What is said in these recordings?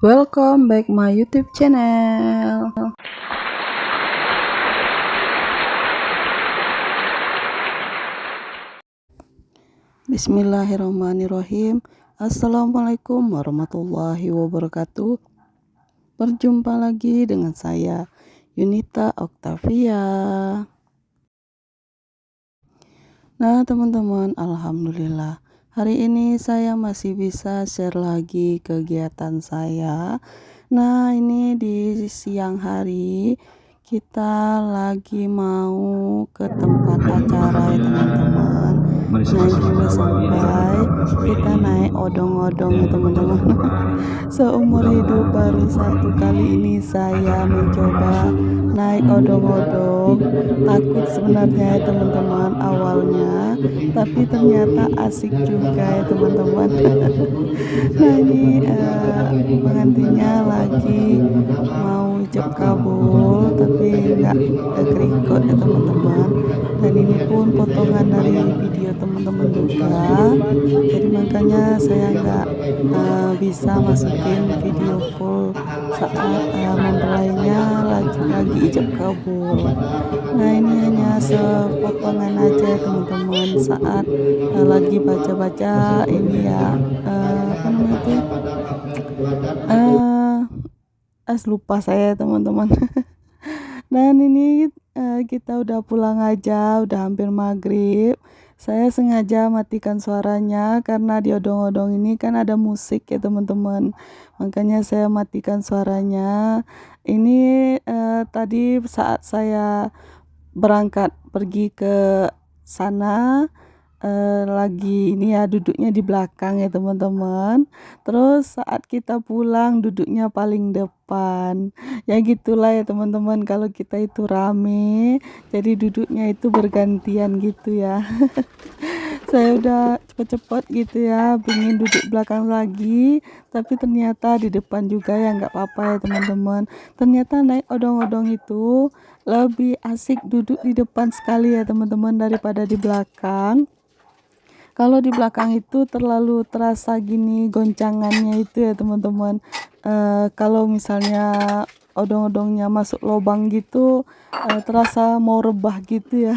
Welcome back my YouTube channel. Bismillahirrahmanirrahim. Assalamualaikum warahmatullahi wabarakatuh. Berjumpa lagi dengan saya Yunita Octavia. Nah teman-teman, alhamdulillah hari ini saya masih bisa share lagi kegiatan saya. Nah ini di siang hari kita lagi mau ke tempat acara ya teman-teman. Nah ini udah sampai, kita naik odong-odong ya teman-teman. Seumur hidup baru satu kali ini saya mencoba naik odong-odong. Takut sebenarnya ya teman-teman awalnya, tapi ternyata asik juga ya teman-teman. Nah ini pengantinnya lagi mau ijab kabul tapi nggak kerikut ya teman-teman. Dan ini pun potongan dari video teman-teman juga, jadi makanya saya nggak bisa masukin video full saat mempelainya lagi ijab kabul. Nah ini hanya sepotongan aja teman-teman saat lagi baca-baca ini ya, apa namanya itu, lupa saya teman-teman. Dan ini kita udah pulang aja, udah hampir maghrib. Saya sengaja matikan suaranya karena di odong-odong ini kan ada musik ya teman-teman, makanya saya matikan suaranya. Ini tadi saat saya berangkat pergi ke sana, lagi ini ya duduknya di belakang ya teman-teman. Terus saat kita pulang duduknya paling depan. Ya gitulah ya teman-teman, kalau kita itu rame jadi duduknya itu bergantian gitu ya. Saya udah cepet-cepet gitu ya, pengen duduk belakang lagi, tapi ternyata di depan juga ya nggak apa-apa ya teman-teman. Ternyata naik odong-odong itu lebih asik duduk di depan sekali ya teman-teman daripada di belakang. Kalau di belakang itu terlalu terasa gini goncangannya itu ya teman-teman. Kalau misalnya odong-odongnya masuk lubang gitu, terasa mau rebah gitu ya.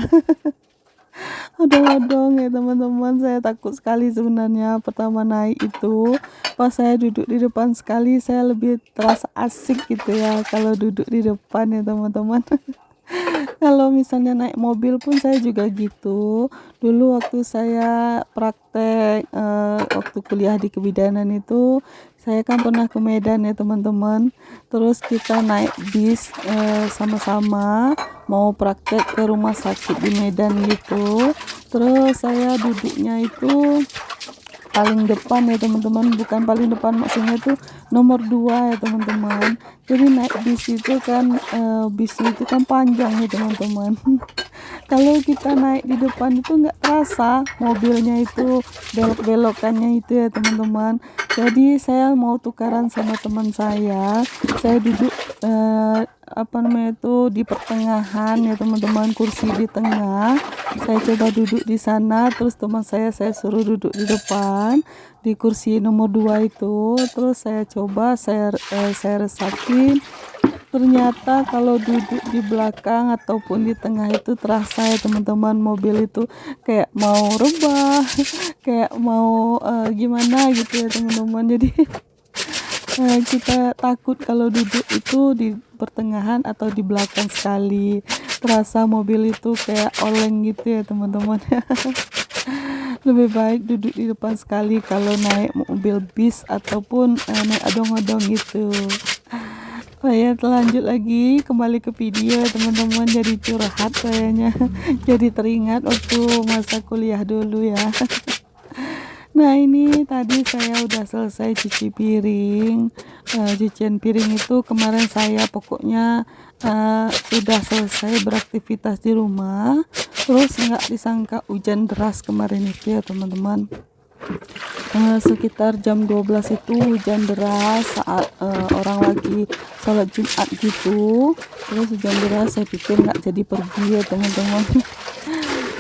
Odong-odong ya teman-teman, saya takut sekali sebenarnya pertama naik itu. Pas saya duduk di depan sekali, saya lebih terasa asik gitu ya kalau duduk di depan ya teman-teman. Kalau misalnya naik mobil pun saya juga gitu. Dulu waktu saya praktek waktu kuliah di kebidanan itu, saya kan pernah ke Medan ya teman-teman. Terus kita naik bis sama-sama mau praktek ke rumah sakit di Medan gitu. Terus saya duduknya itu paling depan ya teman-teman, bukan paling depan, maksudnya itu nomor 2 ya teman-teman. Jadi naik bis itu kan bisnya itu kan panjang ya teman-teman. Kalau kita naik di depan itu nggak terasa mobilnya itu belok-belokannya itu ya teman-teman. Jadi saya mau tukaran sama teman saya duduk apa namanya itu di pertengahan ya teman-teman, kursi di tengah. Saya coba duduk di sana, terus teman saya suruh duduk di depan di kursi nomor 2 itu. Terus saya coba saya resakin, ternyata kalau duduk di belakang ataupun di tengah itu terasa ya teman-teman, mobil itu kayak mau rebah, kayak mau gimana gitu ya teman-teman. Jadi kita takut kalau duduk itu di pertengahan atau di belakang sekali, terasa mobil itu kayak oleng gitu ya teman-teman. Lebih baik duduk di depan sekali kalau naik mobil bis ataupun naik odong-odong gitu. Oh ya, lanjut lagi kembali ke video teman-teman, jadi curhat kayaknya. Jadi teringat waktu masa kuliah dulu ya. Nah ini tadi saya udah selesai cuci piring. Cucian piring itu kemarin saya pokoknya sudah selesai beraktivitas di rumah. Terus nggak disangka hujan deras kemarin itu ya teman-teman. Sekitar jam 12 itu hujan deras saat orang lagi sholat Jumat gitu. Terus hujan deras, saya pikir nggak jadi pergi ya teman-teman.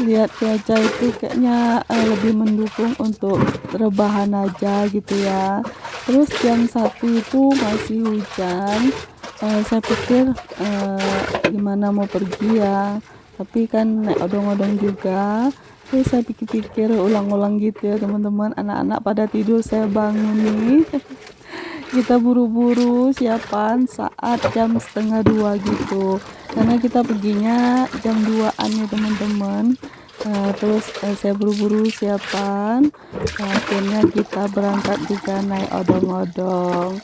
lihat cuaca itu kayaknya lebih mendukung untuk rebahan aja gitu ya. Terus jam 1 itu masih hujan. Saya pikir gimana mau pergi ya, tapi kan naik odong-odong juga. Terus saya pikir-pikir ulang-ulang gitu ya teman-teman, anak-anak pada tidur saya bangun nih. Kita buru-buru siapan saat jam setengah 2 gitu, karena kita perginya jam 2-an ya teman-teman. Terus saya buru-buru siapan. Akhirnya kita berangkat juga naik odong-odong.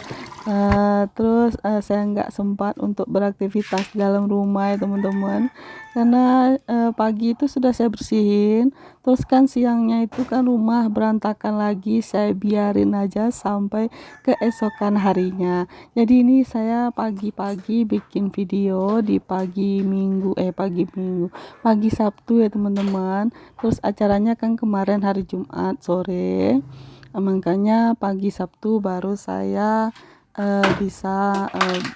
Terus saya nggak sempat untuk beraktivitas dalam rumah ya teman-teman, karena pagi itu sudah saya bersihin. Terus kan siangnya itu kan rumah berantakan lagi, saya biarin aja sampai keesokan harinya. Jadi ini saya pagi-pagi bikin video di pagi Sabtu ya teman-teman. Terus acaranya kan kemarin hari Jumat sore. Makanya pagi Sabtu baru saya bisa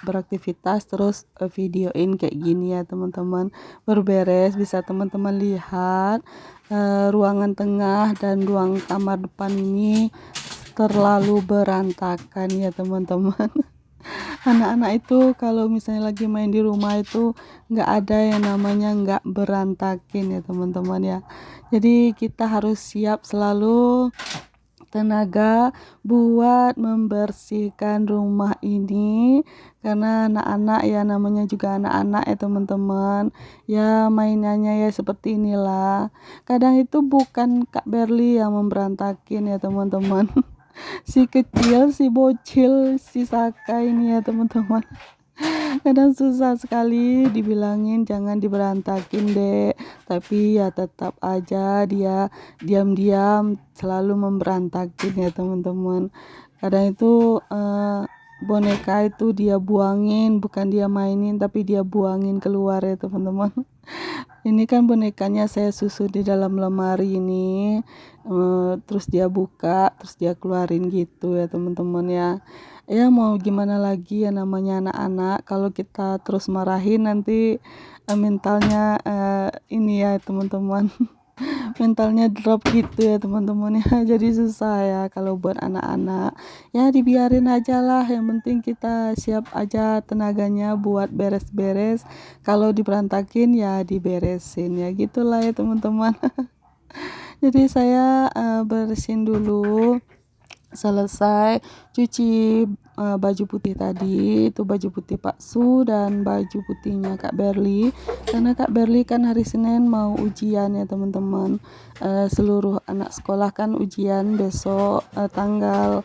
beraktivitas, terus videoin kayak gini ya teman-teman. Berberes, bisa teman-teman lihat ruangan tengah dan ruang kamar depan ini terlalu berantakan ya teman-teman. Anak-anak itu kalau misalnya lagi main di rumah itu nggak ada yang namanya nggak berantakin ya teman-teman ya. Jadi kita harus siap selalu tenaga buat membersihkan rumah ini, karena anak-anak ya, namanya juga anak-anak ya teman-teman ya, mainannya ya seperti inilah. Kadang itu bukan Kak Berli yang memberantakin ya teman-teman. Si kecil, si bocil, si Saka ini ya teman-teman. Kadang susah sekali dibilangin jangan diberantakin dek, tapi ya tetap aja dia diam-diam selalu memberantakin ya teman-teman. Kadang itu boneka itu dia buangin, bukan dia mainin tapi dia buangin keluar ya teman-teman. Ini kan bonekanya saya susun di dalam lemari ini, terus dia buka, terus dia keluarin gitu ya teman-teman ya. Ya mau gimana lagi ya, namanya anak-anak, kalau kita terus marahin nanti mentalnya ini ya teman-teman. Mentalnya drop gitu ya teman-teman ya. Jadi susah ya kalau buat anak-anak. Ya dibiarin aja lah, yang penting kita siap aja tenaganya buat beres-beres. Kalau diberantakin ya diberesin ya, gitulah ya teman-teman. Jadi saya bersihin dulu, selesai cuci baju putih tadi, itu baju putih Pak Su dan baju putihnya Kak Berli, karena Kak Berli kan hari Senin mau ujian ya teman-teman. Seluruh anak sekolah kan ujian besok, tanggal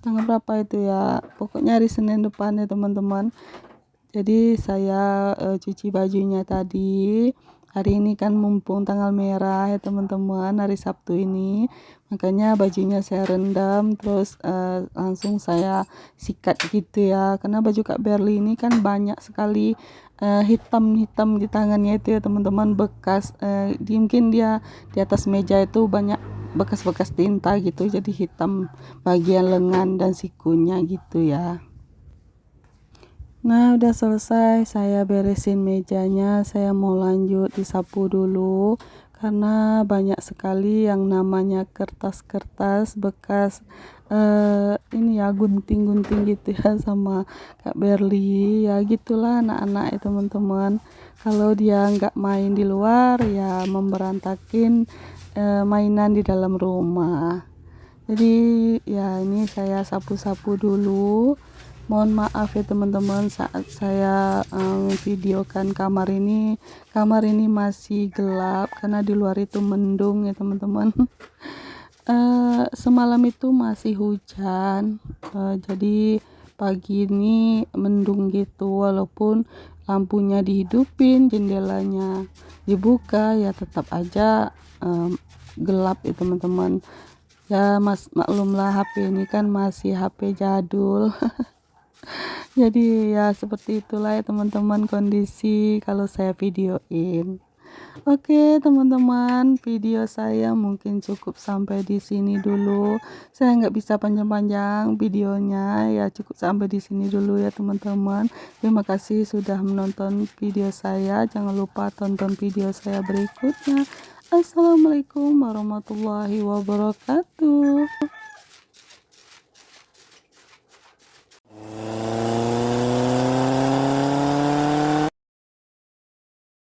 berapa itu ya, pokoknya hari Senin depan ya teman-teman. Jadi saya cuci bajunya tadi. Hari ini kan mumpung tanggal merah ya teman-teman, hari Sabtu ini, makanya bajunya saya rendam, terus langsung saya sikat gitu ya, karena baju Kak Berli ini kan banyak sekali hitam-hitam di tangannya itu ya teman-teman, bekas mungkin dia di atas meja itu banyak bekas-bekas tinta gitu, jadi hitam bagian lengan dan sikunya gitu ya. Nah, udah selesai saya beresin mejanya, saya mau lanjut disapu dulu karena banyak sekali yang namanya kertas-kertas bekas ini ya, gunting-gunting gitu ya sama Kak Berli. Ya gitulah anak-anak ya teman-teman. Kalau dia nggak main di luar ya memberantakin mainan di dalam rumah. Jadi ya ini saya sapu-sapu dulu. Mohon maaf ya teman-teman, saat saya videokan kamar ini masih gelap karena di luar itu mendung ya teman-teman. Semalam itu masih hujan, jadi pagi ini mendung gitu, walaupun lampunya dihidupin, jendelanya dibuka ya tetap aja gelap ya teman-teman. Ya maklumlah, HP ini kan masih HP jadul. Jadi ya seperti itulah ya teman-teman kondisi kalau saya videoin. Oke, teman-teman, video saya mungkin cukup sampai di sini dulu. Saya nggak bisa panjang-panjang videonya, ya cukup sampai di sini dulu ya teman-teman. Terima kasih sudah menonton video saya. Jangan lupa tonton video saya berikutnya. Assalamualaikum warahmatullahi wabarakatuh.